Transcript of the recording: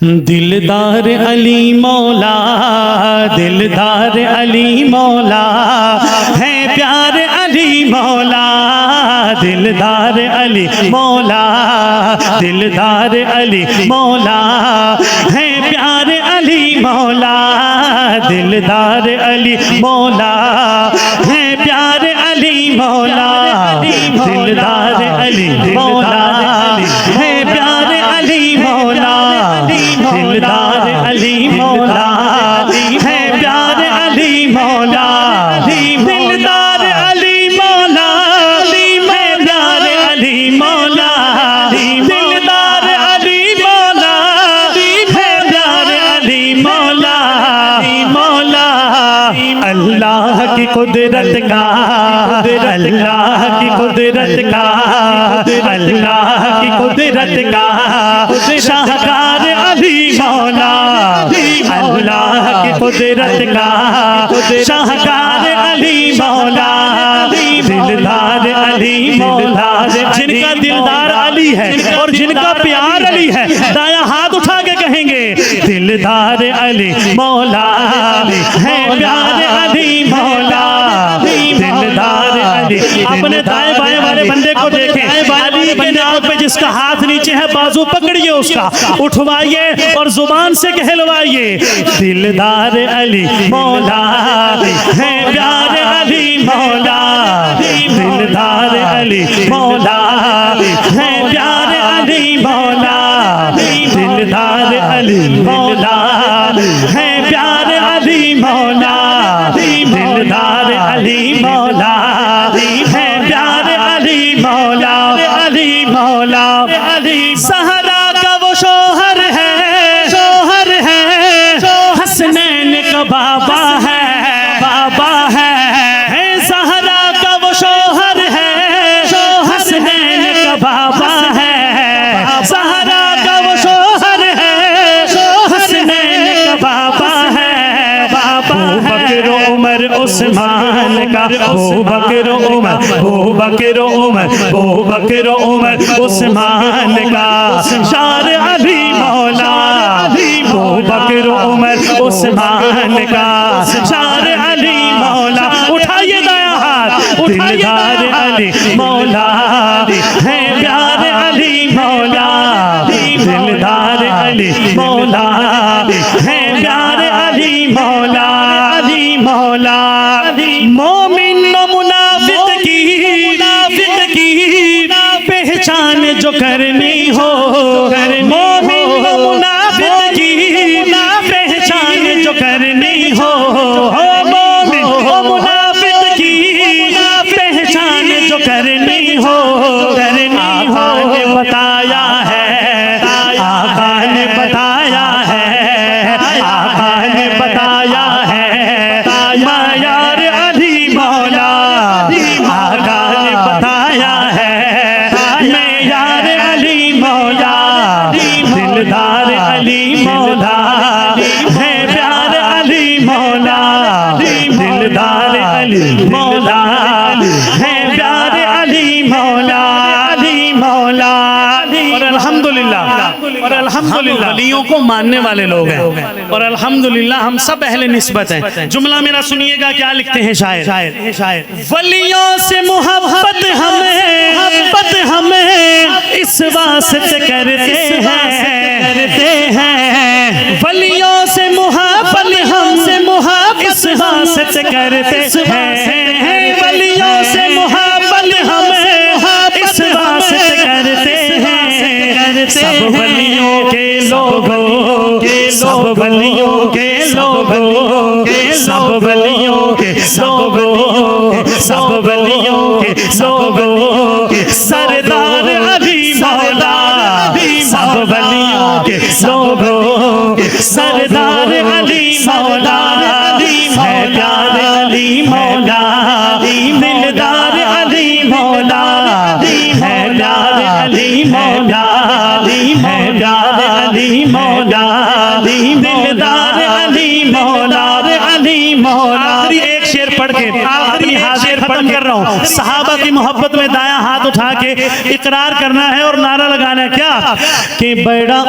दिलदार अली मौला, दिलदार अली मौला है, प्यार अली मौला, दिलदार अली मौला, दिलदार अली मौला है, प्यार अली मौला, दिलदार अली मौला है, प्यार अली मौला, दिलदार अली मौला है, प्यार अली मौला, दिलदार अली मौला है, प्यार अली मौला, दिलदार अली मौला है, प्यार अली मौला, दिलदार अली मौला है, प्यार अली मौला, मौला अल्लाह की कुदरत का, अल्लाह की कुदरत का, अल्लाह की कुदरत का शाहकार अली मौला, अल्लाह की कुदरत का शाहकार अली मौला, दिलदार अली मौला। जिनका दिलदार अली है और जिनका प्यार अली है, दाया हाथ उठा के कहेंगे दिलदार अली मौला है, प्यार अली मौला, दिलदार अली। अपने दाएं बाएं वाले बंदे को देखें, अली के नाम पे जिसका हाथ नीचे है बाजू पकड़िए, उसका उठवाइए और जुबान से कहलवाइए दिलदार अली मौला है, प्यार अली मौला, दिलदार अली मौला है, प्यार अली मौला, दिलदार अली मौला है, प्यार अली मौला, दिलदार अली मौला है, प्यार अली मौला, अली मौला अली। सहरा का वो शोहर है, शोहर है, हसनैन का बाबा है, बाबा है, सहरा का वो शोहर है, हसनैन का बाबा है, सहरा का वो शोहर है, हसनैन का बाबा है, बाबा है। उमर उस्मान का, ओ बकर उमर, ओ बकर उमर, ओ बकर उमर उस्मान का शार अली मौला, ओ बकर उमर उस्मान का शार अली मौला। उठाइए दाया हाथ, दिलदार अली मौला है, प्यार अली मौला, दिलदार अली मौला है, प्यार अली मौला, अली मौला। मोमिन व मुनाफिक की पहचान जो करनी हो, मोमिन व मुनाफिक की पहचान जो करनी हो, मोमिन व मुनाफिक की पहचान जो करनी हो, आका ने बताया है, आका ने बताया है, आका ने बताया है, मायार अली मौला, आका ने बताया है, मैं यार अली मौला, दिलदार अली मौला है, प्यार अली मौला, दिलदार अली मौला है, प्यार अली मौला, अली मौला। और अल्हम्दुलिल्लाह वलियों को मानने वाले लोग हैं, और अल्हम्दुलिल्लाह हम सब अहले निस्बत हैं। जुमला मेरा सुनिएगा क्या लिखते हैं शायर, वलियों से मोहब्बत हमें इस वास्ते करते हैं, वलियों से मोहब्बत हमसे इस वास्ते करते हैं, वलियों से मोहब्बत हमें इस वास्ते करते हैं, सब वलियों के लोगों, सब वलियों के लोगों, सब वलियों के लोगों, सब वलियों के लोगों, सरदार अली मौला, सब वलियों के लोगों, सरदार अली मौला है, प्यार अली मौला, दिलदार अली मौला है, प्यार अली मौला है, प्यार अली मौला, दिलदार अली मौला, अली मौला। आखिरी एक शेर पढ़ के, आखिरी हाजिर खत्म कर रहा हूँ। सहाबा की मोहब्बत में दाया हाथ उठा के इकरार करना है और नारा लगाना है क्या कि बड़ा